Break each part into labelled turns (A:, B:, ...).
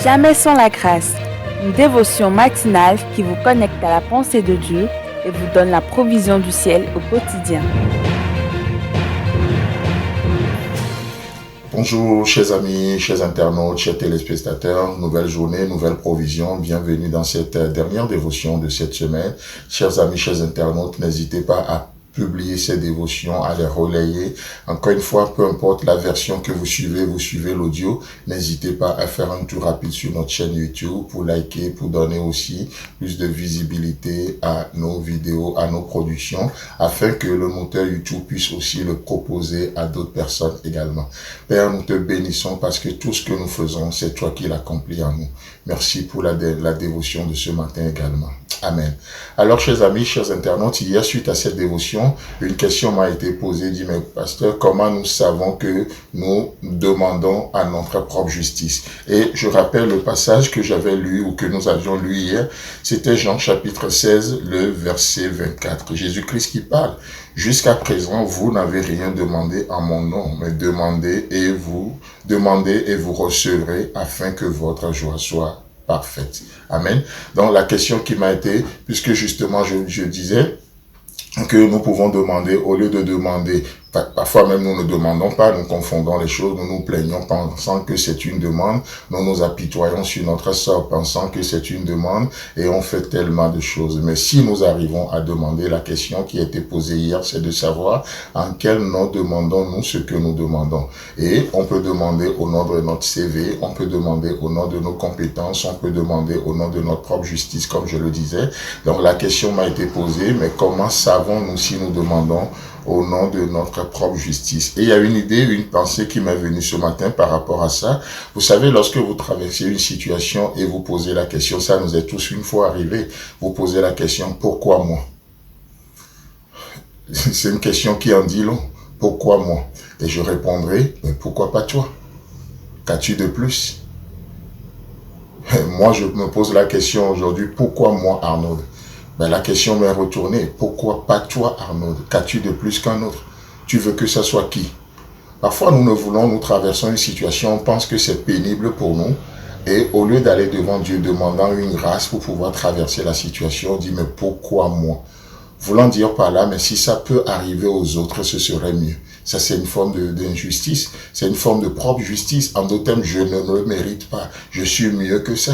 A: Jamais sans la grâce, une dévotion matinale qui vous connecte à la pensée de Dieu et vous donne la provision du ciel au quotidien.
B: Bonjour chers amis, chers internautes, chers téléspectateurs, nouvelle journée, nouvelle provision, bienvenue dans cette dernière dévotion de cette semaine. Chers amis, chers internautes, n'hésitez pas à publier ces dévotions, à les relayer. Encore une fois, peu importe la version que vous suivez l'audio, n'hésitez pas à faire un tour rapide sur notre chaîne YouTube pour liker, pour donner aussi plus de visibilité à nos vidéos, à nos productions, afin que le moteur YouTube puisse aussi le proposer à d'autres personnes également. Père, nous te bénissons parce que tout ce que nous faisons, c'est toi qui l'accomplis en nous. Merci pour la dévotion de ce matin également. Amen. Alors, chers amis, chers internautes, hier, suite à cette dévotion, une question m'a été posée, dit, mais pasteur, comment nous savons que nous demandons à notre propre justice? Et je rappelle le passage que j'avais lu ou que nous avions lu hier, c'était Jean chapitre 16, le verset 24. Jésus-Christ qui parle. Jusqu'à présent, vous n'avez rien demandé en mon nom, mais demandez et vous recevrez afin que votre joie soit parfaite. Amen. Donc la question qui m'a été, puisque justement je disais que nous pouvons demander, au lieu de demander, parfois même nous ne demandons pas, nous confondons les choses, nous nous plaignons pensant que c'est une demande, nous nous apitoyons sur notre sort pensant que c'est une demande et on fait tellement de choses. Mais si nous arrivons à demander, la question qui a été posée hier, c'est de savoir en quel nom demandons-nous ce que nous demandons. Et on peut demander au nom de notre CV, on peut demander au nom de nos compétences, on peut demander au nom de notre propre justice, comme je le disais. Donc la question m'a été posée, mais comment savons-nous si nous demandons au nom de notre propre justice? Et il y a une idée, une pensée qui m'est venue ce matin par rapport à ça. Vous savez, lorsque vous traversez une situation et vous posez la question, ça nous est tous une fois arrivé, vous posez la question, pourquoi moi? C'est une question qui en dit long. Pourquoi moi? Et je répondrai, mais pourquoi pas toi? Qu'as-tu de plus? Moi, je me pose la question aujourd'hui, pourquoi moi, Arnaud? Ben, la question m'est retournée. Pourquoi pas toi, Arnaud? Qu'as-tu de plus qu'un autre? Tu veux que ça soit qui? Parfois, nous traversons une situation, on pense que c'est pénible pour nous. Et au lieu d'aller devant Dieu demandant une grâce pour pouvoir traverser la situation, on dit, mais pourquoi moi? Voulant dire par là, mais si ça peut arriver aux autres, ce serait mieux. Ça, c'est une forme d'injustice. C'est une forme de propre justice. En d'autres termes, je ne le mérite pas. Je suis mieux que ça.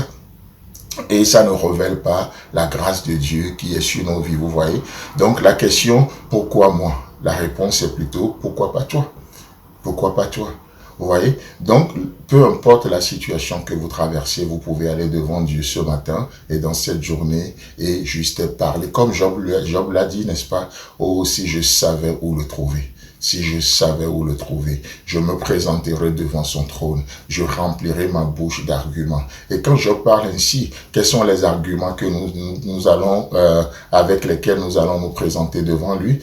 B: Et ça ne révèle pas la grâce de Dieu qui est sur nos vies, vous voyez. Donc la question, pourquoi moi? La réponse est plutôt, pourquoi pas toi? Pourquoi pas toi? Vous voyez. Donc, peu importe la situation que vous traversez, vous pouvez aller devant Dieu ce matin et dans cette journée et juste parler. Comme Job l'a dit, n'est-ce pas? Oh, si je savais où le trouver. Si je savais où le trouver, je me présenterai devant son trône, je remplirai ma bouche d'arguments. Et quand je parle ainsi, quels sont les arguments que nous allons, avec lesquels nous allons nous présenter devant lui?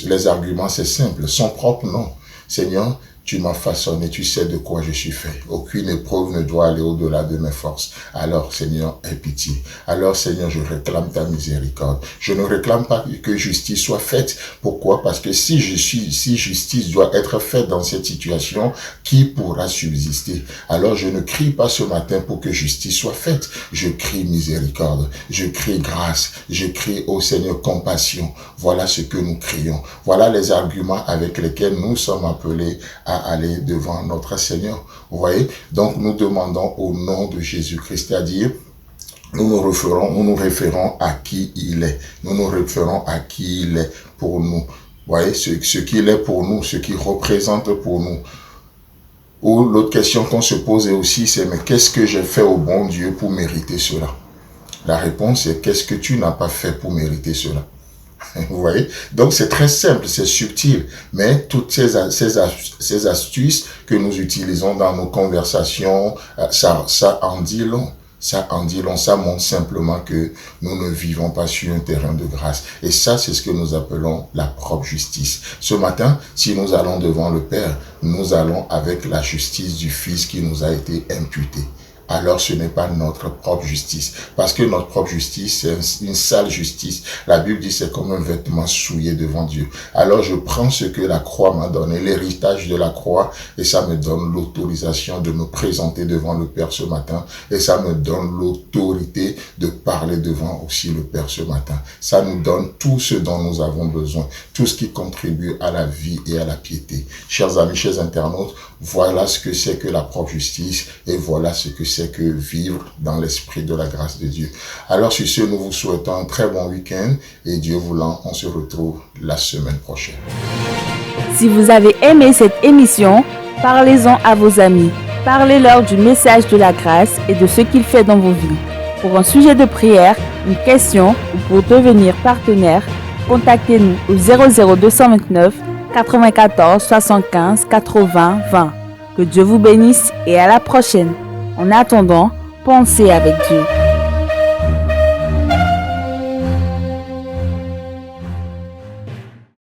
B: Les arguments, c'est simple, son propre nom. Seigneur, tu m'as façonné, tu sais de quoi je suis fait. Aucune épreuve ne doit aller au-delà de mes forces. Alors, Seigneur, aie pitié. Alors, Seigneur, je réclame ta miséricorde. Je ne réclame pas que justice soit faite. Pourquoi? Parce que si justice doit être faite dans cette situation, qui pourra subsister? Alors, je ne crie pas ce matin pour que justice soit faite. Je crie miséricorde. Je crie grâce. Je crie, ô Seigneur, compassion. Voilà ce que nous crions. Voilà les arguments avec lesquels nous sommes appelés à aller devant notre Seigneur. Vous voyez? Donc, nous demandons au nom de Jésus-Christ, c'est-à-dire, nous nous référons à qui il est. Nous nous référons à qui il est pour nous. Vous voyez? Ce qu'il est pour nous, ce qu'il représente pour nous. Ou l'autre question qu'on se pose aussi, c'est, mais qu'est-ce que j'ai fait au bon Dieu pour mériter cela? La réponse est, qu'est-ce que tu n'as pas fait pour mériter cela? Vous voyez? Donc c'est très simple, c'est subtil, mais toutes ces astuces que nous utilisons dans nos conversations, ça en dit long. Ça en dit long, ça montre simplement que nous ne vivons pas sur un terrain de grâce. Et ça, c'est ce que nous appelons la propre justice. Ce matin, si nous allons devant le Père, nous allons avec la justice du Fils qui nous a été imputée. alors ce n'est pas notre propre justice. Parce que notre propre justice, c'est une sale justice. La Bible dit c'est comme un vêtement souillé devant Dieu. Alors je prends ce que la croix m'a donné, l'héritage de la croix, et ça me donne l'autorisation de me présenter devant le Père ce matin, et ça me donne l'autorité de parler devant aussi le Père ce matin. Ça nous donne tout ce dont nous avons besoin, tout ce qui contribue à la vie et à la piété. Chers amis, chers internautes, voilà ce que c'est que la propre justice, et voilà ce que c'est que vivre dans l'esprit de la grâce de Dieu. Alors sur ce, nous vous souhaitons un très bon week-end, et Dieu voulant, on se retrouve la semaine prochaine.
A: Si vous avez aimé cette émission, parlez-en à vos amis. Parlez-leur du message de la grâce et de ce qu'il fait dans vos vies. Pour un sujet de prière, une question ou pour devenir partenaire, contactez-nous au 00229 94 75 80 20. Que Dieu vous bénisse et à la prochaine. En attendant, pensez avec Dieu.